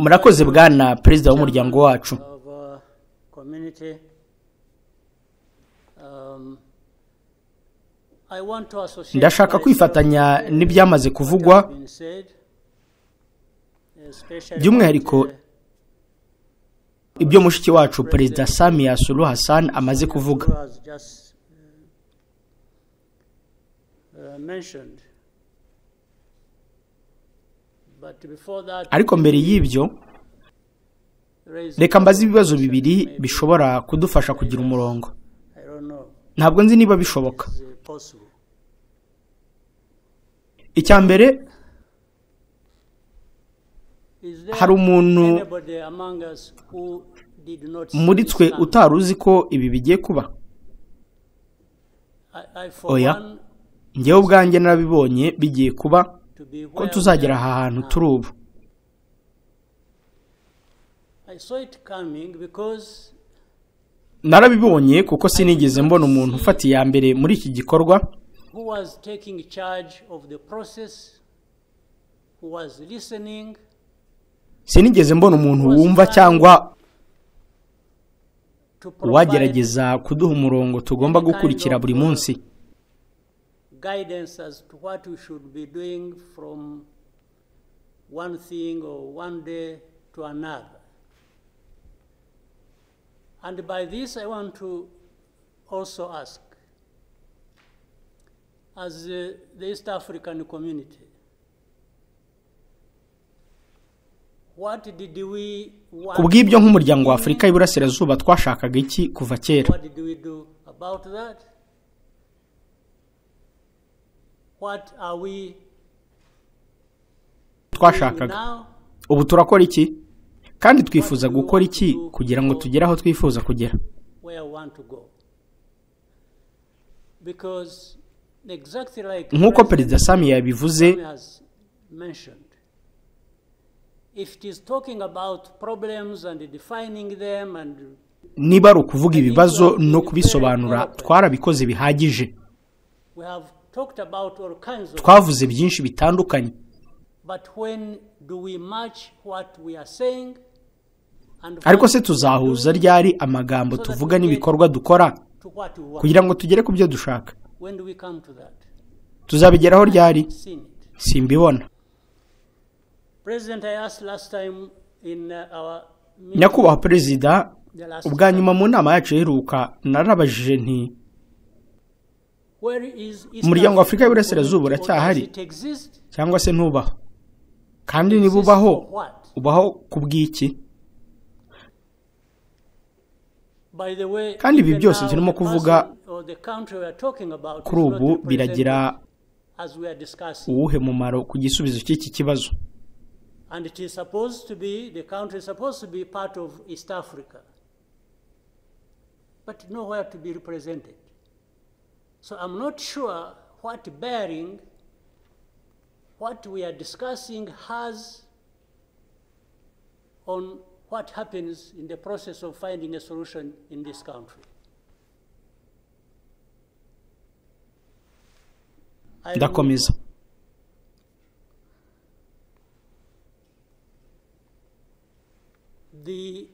Murakoze bwana perezida w'umuryango wacu. Ndashaka kwifatanya n'ibyamaze kuvugwa, by'umwihariko ibyo mushiki wacu Perezida Samia Suluhu Hassan amaze kuvuga. Ariko mbere y'ibyo, reka mbaze ibibazo bibiri bishobora kudufasha kugira umurongo. Ntabwo nzi niba bishoboka. Icya mbere, hari umuntu muri twe utaruzi ko ibi bigiye kuba? Oya, njyewe ubwanjye narabibonye bigiye kuba, ko tuzagera aha hantu turi ubu. Narabibonye kuko sinigeze mbona umuntu ufata iya mbere muri iki gikorwa, sinigeze mbona umuntu wumva cyangwa wagerageza kuduha umurongo tugomba gukurikira buri munsi. Guidance as to what we should be doing from one thing or one day to another. And by this I want to also ask, as the East African community, what did we want? Kubw'ibyo nk'umuryango wa Afrika y'Iburasirazuba twashakaga iki kuva kera? What did we do about that? What are we twashakaga? Ubu turakora iki? Kandi twifuza gukora iki kugira ngo tugere aho twifuza kugera? Nk'uko Perezida Samia yabivuze, niba ari ukuvuga ibibazo no kubisobanura, twarabikoze bihagije. Twavuze byinshi bitandukanye. Ariko se tuzahuza ryari amagambo tuvuga n'ibikorwa dukora kugira ngo tugere ku byo dushaka? Tuzabigeraho ryari? Simbibona. Nyakubahwa Perezida, ubwa nyuma mu nama yacu iheruka narabajije nti, umuryango wa Afrika y'Iburasirazuba uracyahari cyangwa se ntubaho? Kandi niba ubaho kubw'iki? Kandi ibi byose turimo kuvuga kuri ubu biragira uwuhe mumaro ku gisubizo cy'iki kibazo? And it is supposed to be, the country is supposed to be part of East Africa, but nowhere to be represented. So I'm not sure what bearing what we are discussing has on what happens in the process of finding a solution in this country. Ndakomeza. The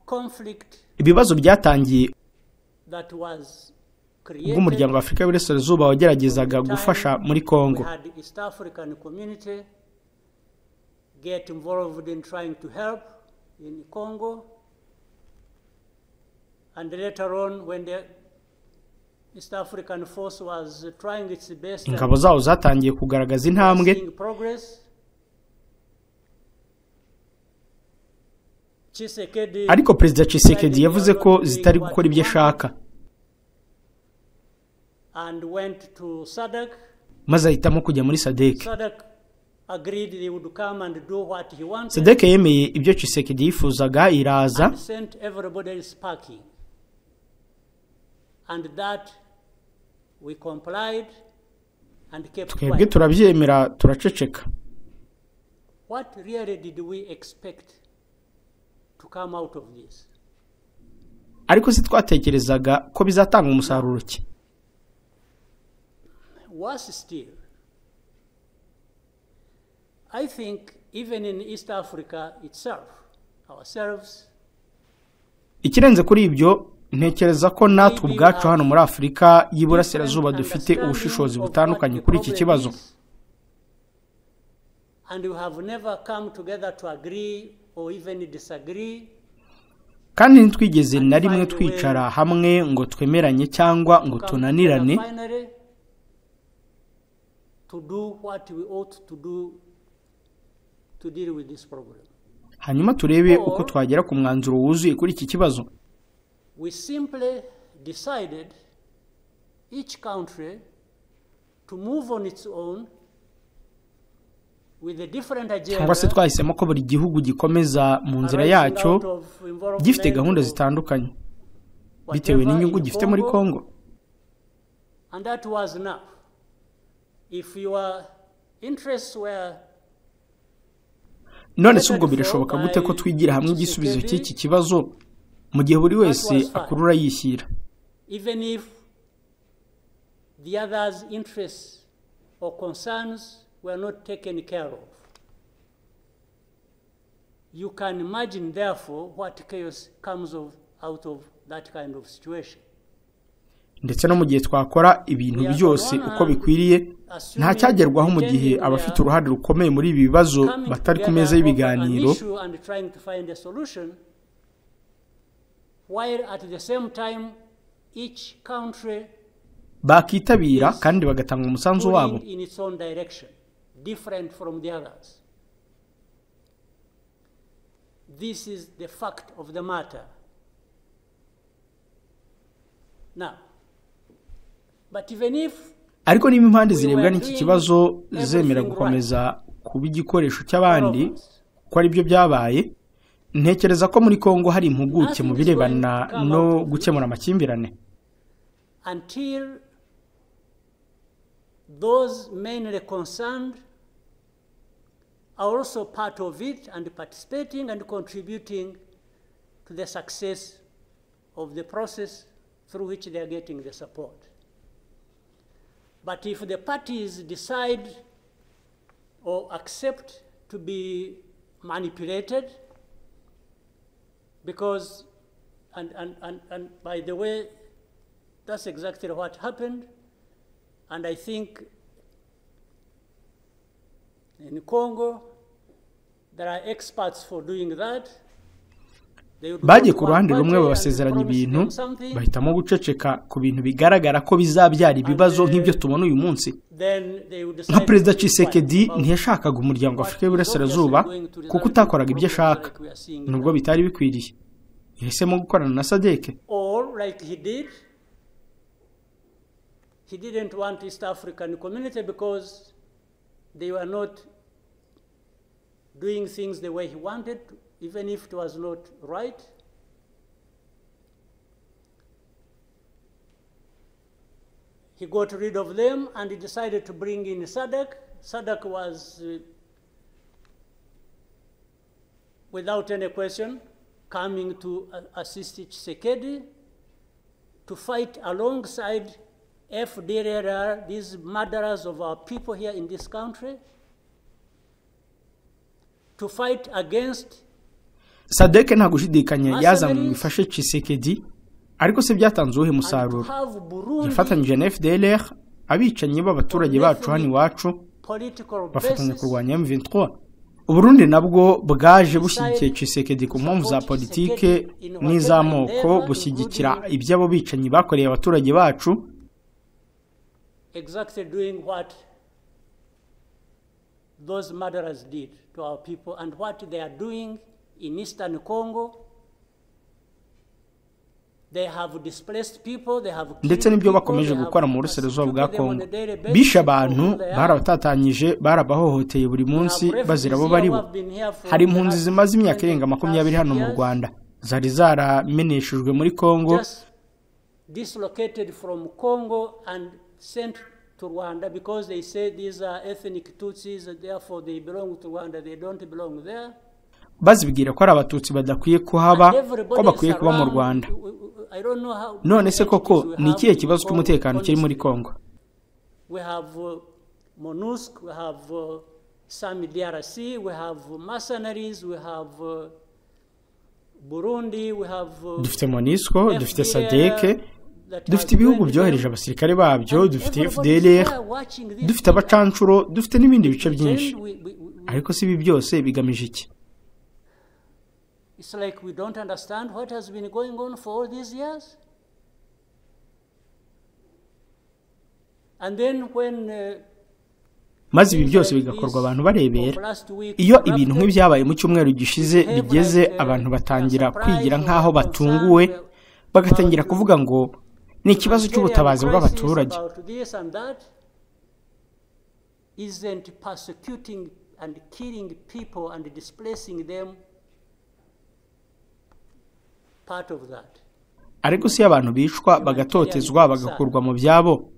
conflict ibibazo byatangiye that was bw'umuryango wa Afrika y'Iburasirazuba wageragezaga gufasha muri Kongo. East African community get involved in trying to help in Congo, and later on when the East African force was trying its best, ingabo zawo zatangiye kugaragaza intambwe, ariko Perezida Tshisekedi yavuze ko zitari gukora ibyo ashaka, maze ahitamo kujya muri SADC. SADC yemeye ibyo Tshisekedi yifuzaga, iraza, twebwe turabyemera, turaceceka. Ariko se twatekerezaga ko bizatanga umusaruro ki? Worse still, I think even in East Africa itself, ourselves. Ikirenze kuri ibyo ntekereza ko natwe ubwacu hano muri Afrika y'Iburasirazuba dufite ubushishozi butandukanye kuri iki kibazo. And we have never come together to agree or even disagree. Kandi ntitwigeze na rimwe twicara hamwe ngo twemeranye cyangwa ngo tunanirane to do what we ought to do to deal with this problem. Hanyuma turebe uko twagera ku mwanzuro wuzuye kuri iki kibazo. We simply decided each country to move on its own with a different agenda. Cyangwa se twahisemo ko buri gihugu gikomeza mu nzira yacyo gifite gahunda zitandukanye bitewe n'inyungu gifite muri Kongo. And that was enough. If your interests were none se ubwo birashoboka gute ko twigira hamwe igisubizo cy'iki kibazo mu gihe buri wese akurura yishyira? Even if the others' interests or concerns were not taken care of. You can imagine, therefore, what chaos comes out of that kind of situation. Ndetse no mu gihe twakora ibintu byose uko bikwiriye nta cyagerwaho mu gihe abafite uruhare rukomeye muri ibi bibazo batari ku meza y'ibiganiro, while at the same time each country bakitabira kandi bagatanga umusanzu wabo in its own direction, different from the others. This is the fact of the matter. Now, but even if ariko niba impande zirebwa n'iki kibazo zemera gukomeza kuba igikoresho cy'abandi ko ari byo byabaye, ntekereza ko muri Kongo hari impuguke mu birebana no gukemura amakimbirane. Until those mainly concerned are also part of it and participating and contributing to the success of the process through which they are getting the support. But if the parties decide or accept to be manipulated, because, and by the way, that's exactly what happened, and I think in Congo, there are experts for doing that. Bagiye ku ruhande rumwe babasezeranya ibintu bahitamo guceceka ku bintu bigaragara ko bizabyara ibibazo nk'ibyo tubona uyu munsi. Nka Perezida Tshisekedi ntiyashakaga umuryango wa Afrika y'Iburasirazuba kuko utakoraga ibyo ashaka, nubwo bitari bikwiriye. Yahisemo gukorana na SADC. Or like he didn't want East African community because they were not doing things the way he wanted, even if it was not right. He got rid of them and he decided to bring in SADC. SADC was, without any question, coming to assist Tshisekedi to fight alongside FDLR, these murderers of our people here in this country, to fight against SADC nta gushidikanya yazanywe ngo ifashe Tshisekedi, ariko se byatanze uwuhe musaruro? Yafatanyije na FDLR, abicanyi b'abaturage bacu hano iwacu, bafatanya kurwanya M23. Uburundi nabwo bwaje bushyigikiye Tshisekedi ku mpamvu za politike n'izamoko, bushyigikira iby'abo bicanyi bakoreye abaturage bacu. Exactly doing what those murderers did to our people and what they are doing in Eastern Congo. They have displaced people, they have ndetse n'ibyo bakomeje gukora mu burasirazuba bwa Kongo. Bisha abantu barabatatanyije, barabahohoteye buri munsi bazira bo bari bo. Hari impunzi zimaze imyaka irenga 20 hano mu Rwanda zari zarameneshejwe muri Kongo, dislocated from Congo and sent to Rwanda because they say these are ethnic Tutsis and therefore they belong to Rwanda, they don't belong there. Bazibwira ko ari abatutsi badakwiye kuhaba, ko bakwiye kuba mu Rwanda. None se koko ni ikihe kibazo cy'umutekano kiri muri Kongo? We have MONUSC, we have some DRC, we have mercenaries, we have Burundi, we have dufite MONUSCO, dufite SADC, dufite ibihugu byohereje abasirikare babyo, dufite FDLR, dufite abacancuro, dufite n'ibindi bice byinshi. Ariko si ibi byose bigamije iki? It's like we don't understand what has been going on for all these years. And then when maze ibi byose bigakorwa abantu barebera. Iyo ibintu nk'ibyabaye mu cyumweru gishize bigeze, abantu batangira kwigira nk'aho batunguwe, bagatangira kuvuga ngo ni ikibazo cy'ubutabazi bw'abaturage. Isn't persecuting and killing people and displacing them part of that? Ariko si abantu bicwa bagatotezwa bagakurwa mu byabo,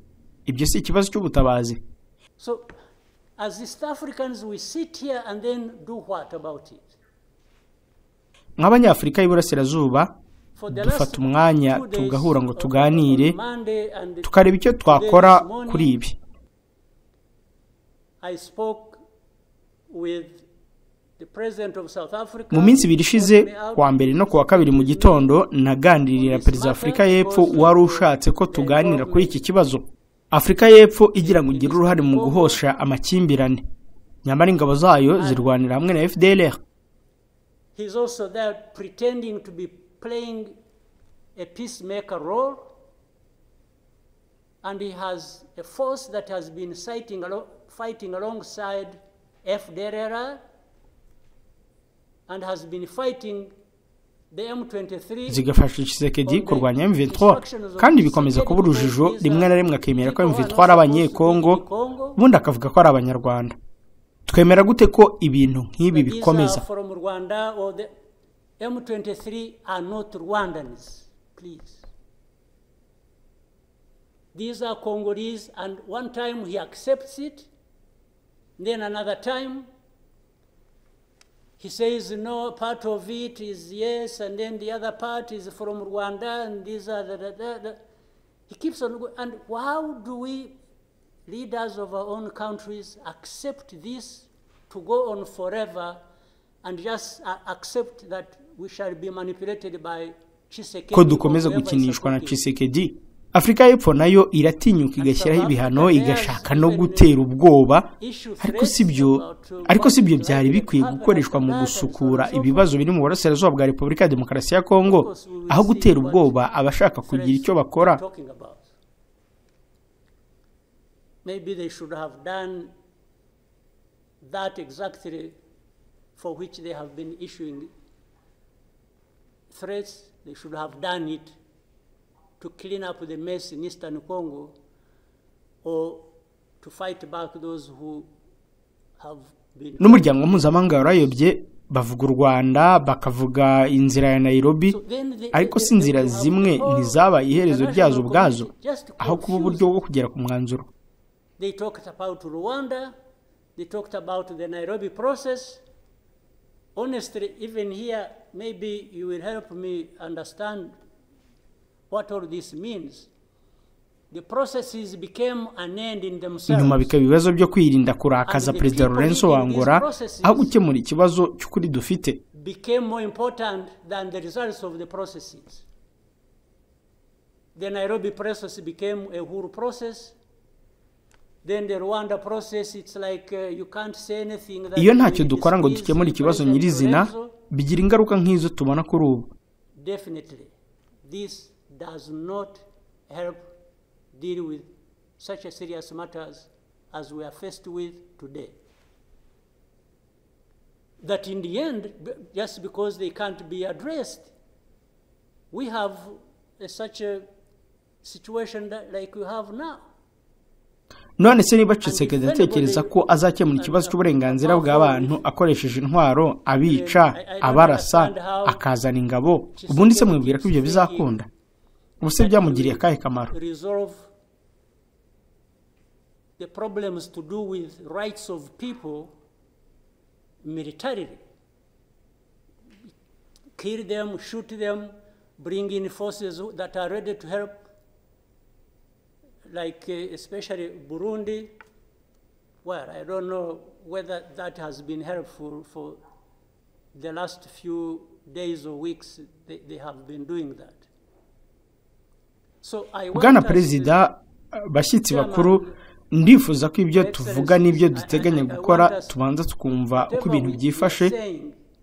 ibyo si ikibazo cy'ubutabazi. So as East Africans we sit here and then do what about it? Nk'abanyafrika y'Iburasirazuba dufata umwanya tugahura ngo tuganire, tukareba icyo twakora kuri ibi. Mu minsi ibiri ishize, kuwa mbere no kuwa kabiri mu gitondo, naganirira perezida wa Afrika y'Epfo wari ushatse ko tuganira kuri iki kibazo. Afrika y'Epfo igira ngo igire uruhare mu guhosha amakimbirane, nyamara ingabo zayo zirwanira hamwe na FDLR. He's also there pretending to be playing a peacemaker role, and he has a force that has been fighting alongside FDLR and has been fighting the M23. Zigafasha Tshisekedi kurwanya M23, kandi bikomeza kuba urujijo, rimwe na rimwe akemera ko M23 ari abanyekongo, ubundi akavuga ko ari abanyarwanda. Twemera gute ko ibintu nk'ibi bikomeza? M23 are not Rwandans, please. These are Congolese, and one time he accepts it, then another time he says no, part of it is yes, and then the other part is from Rwanda, and these are the. He keeps on going. And how do we, leaders of our own countries, accept this to go on forever and just accept that we shall be manipulated by Tshisekedi? Ko dukomeza gukinishwa na Tshisekedi. Afrika y'Epfo nayo iratinyuka igashyiraho ibihano, igashaka no gutera ubwoba, ariko sibyo byari bikwiye gukoreshwa mu gusukura ibibazo biri mu burasirazuba bwa Repubulika ya Demokarasi ya Kongo, aho gutera ubwoba abashaka kugira icyo bakora. Maybe they should have done that exactly for which they have been issuing threats. They should have done it to clean up the mess in Eastern Congo, or to fight back those who have been. N'umuryango mpuzamahanga warayobye, bavuga u Rwanda, bakavuga inzira ya Nairobi, ariko si inzira zimwe ntizaba iherezo ryazo ubwazo, aho kuba uburyo bwo kugera ku mwanzuro. They talked about Rwanda, they talked about the Nairobi process. Honestly, even here, maybe you will help me understand what all this means. The processes became an end in themselves. Nyuma bikaba ibibazo byo kwirinda kurakaza Perezida Lorenzo wa Angola, aho gukemura ikibazo cy'ukuri dufite. Became more important than the results of the processes. The Nairobi process became a whole process. Then the Rwanda process, it's like you can't say anything. Iyo ntacyo dukora ngo dukemure ikibazo nyirizina, bigira ingaruka nk'izo tubona kuri ubu. Definitely, this does not help deal with such a serious matters as we are faced with today. That in the end, just because they can't be addressed, we have such a situation like we have now. None se niba Tshisekedi atekereza ko azakemura ikibazo cy'uburenganzira bw'abantu akoresheje intwaro, abica, abarasa, akazana ingabo, ubundi se mwibwira ko ibyo bizakunda? Ubuse byamugiriye akahe kamaro? The problems to do with rights of people militarily. Kill them, shoot them, bring in forces that are ready to help, like especially Burundi. well, I don't know whether that has been helpful for the last few days or weeks. They have been doing that. So I want Bwana us Perezida, bashyitsi bakuru, ndifuza ko ibyo tuvuga n'ibyo duteganya gukora tubanza tukumva uko ibintu byifashe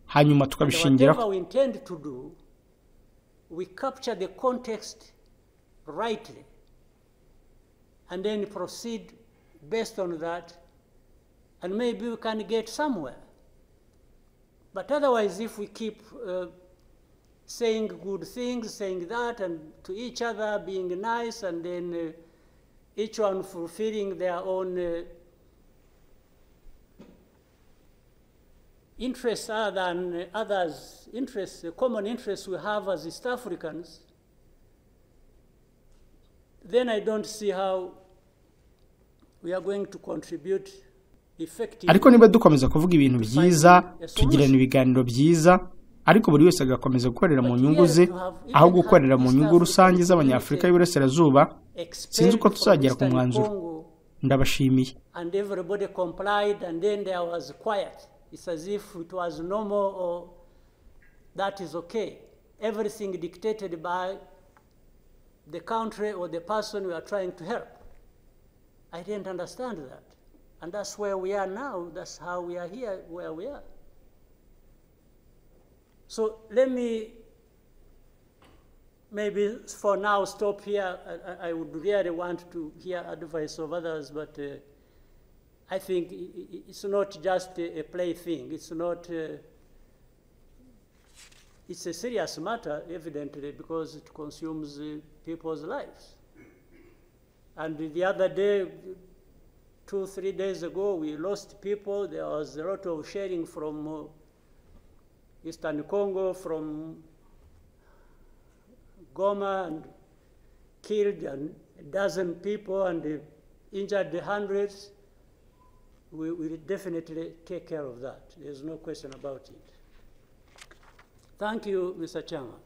hanyuma tukabishingiraho. We capture the context rightly and then proceed based on that, and maybe we can get somewhere. But otherwise, if we keep saying good things, saying that, and to each other being nice, and then each one fulfilling their own interests other than others' interests, the common interests we have as East Africans, then I don't see how we are going to contribute effectively. Ariko niba dukomeza kuvuga ibintu byiza, tugirana ibiganiro byiza, ariko buri wese agakomeza gukorera mu nyungu ze aho gukorera mu nyungu rusange z'Abanyafrika y'Iburasirazuba, sinzi uko tuzagera ku mwanzuro. Ndabashimiye. And everybody complied, and then there was quiet. It's as if it was normal, or that is okay. Everything dictated by the country or the person we are trying to help. I didn't understand that. And that's where we are now. That's how we are here, where we are. So let me maybe for now stop here. I would really want to hear advice of others, but I think it's not just a plaything. It's not. It's a serious matter, evidently, because it consumes people's lives. And the other day, 2-3 days ago, we lost people. There was a lot of sharing from Eastern Congo, from Goma, and killed a dozen people and injured hundreds. We will definitely take care of that. There's no question about it. Thank you, Mr. Chairman.